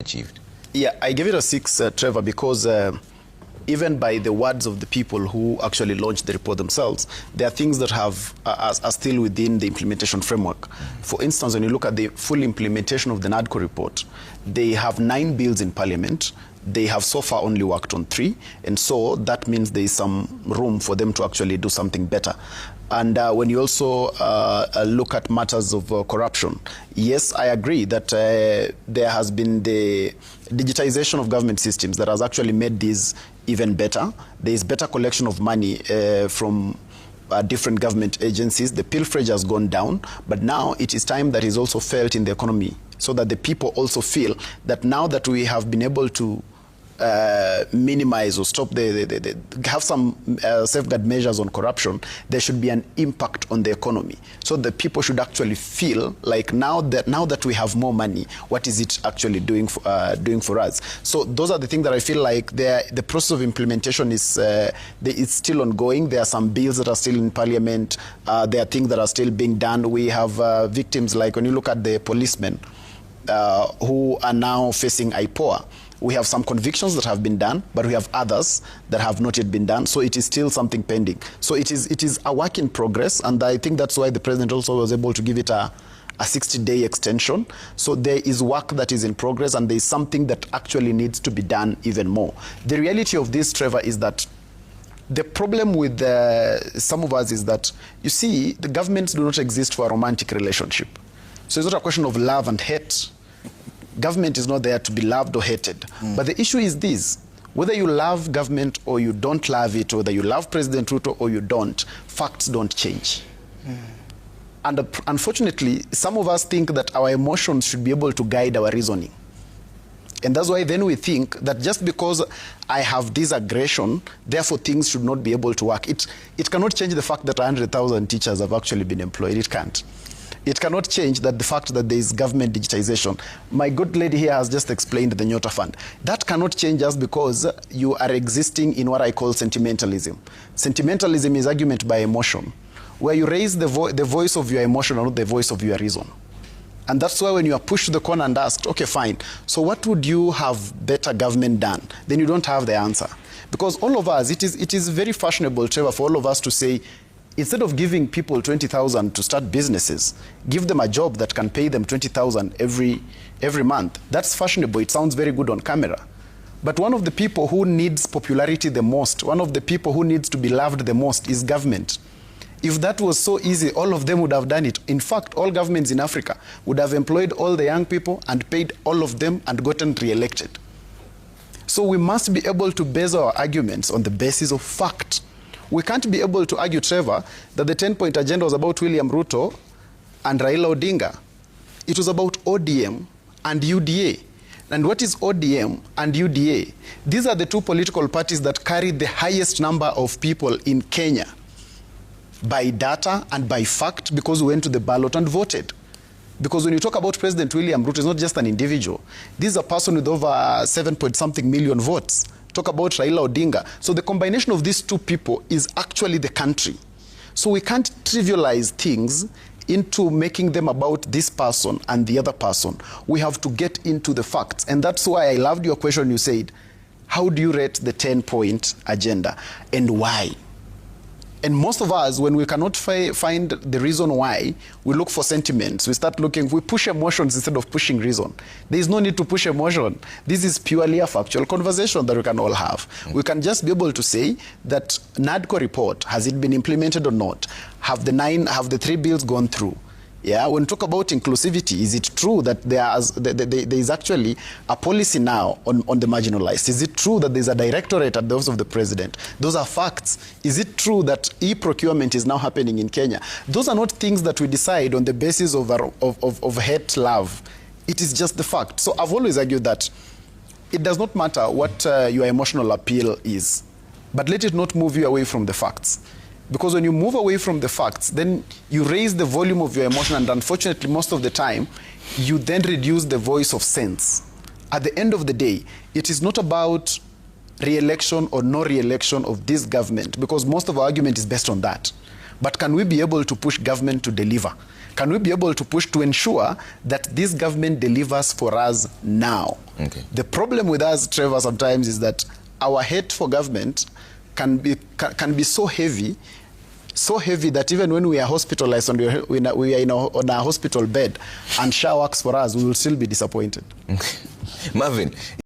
achieved? Yeah, I give it a 6, Trevor, because even by the words of the people who actually launched the report themselves, there are things that are still within the implementation framework. For instance, when you look at the full implementation of the Nadco report, they have 9 bills in Parliament. They have so far only worked on 3, and so that means there is some room for them to actually do something better. And when you also look at matters of corruption, yes, I agree that there has been the digitization of government systems that has actually made these even better. There is better collection of money from different government agencies. The pilferage has gone down, but now it is time that is also felt in the economy, so that the people also feel that now that we have been able to minimize or stop have some safeguard measures on corruption, there should be an impact on the economy. So the people should actually feel like now that we have more money, what is it actually doing for us? So those are the things that I feel like the process of implementation is it's still ongoing. There are some bills that are still in Parliament. There are things that are still being done. We have victims, like when you look at the policemen who are now facing IPOA. We have some convictions that have been done, but we have others that have not yet been done. So it is still something pending. So it is a work in progress, and I think that's why the president also was able to give it a 60-day extension. So there is work that is in progress, and there is something that actually needs to be done even more. The reality of this, Trevor, is that the problem with some of us is that, you see, the governments do not exist for a romantic relationship. So it's not a question of love and hate. Government is not there to be loved or hated. But the issue is this: whether you love government or you don't love it, whether you love President Ruto or you don't, facts don't change. And unfortunately, some of us think that our emotions should be able to guide our reasoning. And that's why then we think that just because I have this aggression, therefore things should not be able to work. It cannot change the fact that 100,000 teachers have actually been employed. It can't. It cannot change that the fact that there is government digitization. My good lady here has just explained the Nyota Fund. That cannot change just because you are existing in what I call sentimentalism. Sentimentalism is argument by emotion, where you raise the voice of your emotion and not the voice of your reason. And that's why when you are pushed to the corner and asked, okay, fine, so what would you have better government done? Then you don't have the answer. Because all of us, it is very fashionable, Trevor, for all of us to say, instead of giving people 20,000 to start businesses, give them a job that can pay them 20,000 every month. That's fashionable. It sounds very good on camera. But one of the people who needs popularity the most, one of the people who needs to be loved the most is government. If that was so easy, all of them would have done it. In fact, all governments in Africa would have employed all the young people and paid all of them and gotten re-elected. So we must be able to base our arguments on the basis of fact. We can't be able to argue, Trevor, that the 10-point agenda was about William Ruto and Raila Odinga. It was about ODM and UDA. And what is ODM and UDA? These are the two political parties that carry the highest number of people in Kenya by data and by fact, because we went to the ballot and voted. Because when you talk about President William Ruto, it's not just an individual. This is a person with over 7-point-something million votes. Talk about Raila Odinga. So the combination of these two people is actually the country. So we can't trivialize things into making them about this person and the other person. We have to get into the facts. And that's why I loved your question. You said, how do you rate the 10-point agenda and why? And most of us, when we cannot find the reason why, we look for sentiments. We start looking, we push emotions instead of pushing reason. There is no need to push emotion. This is purely a factual conversation that we can all have. We can just be able to say that Nadco report, has it been implemented or not? Have the 3 bills gone through? Yeah, when we talk about inclusivity, is it true that there is actually a policy now on the marginalized? Is it true that there's a directorate at the office of the president? Those are facts. Is it true that e-procurement is now happening in Kenya? Those are not things that we decide on the basis of hate, love. It is just the fact. So I've always argued that it does not matter what your emotional appeal is, but let it not move you away from the facts. Because when you move away from the facts, then you raise the volume of your emotion, and unfortunately, most of the time, you then reduce the voice of sense. At the end of the day, it is not about re-election or no re-election of this government, because most of our argument is based on that. But can we be able to push government to deliver? Can we be able to push to ensure that this government delivers for us now? Okay. The problem with us, Trevor, sometimes is that our hate for government can be so heavy that even when we are hospitalized and we are on a hospital bed and SHA works for us, we will still be disappointed. Marvin.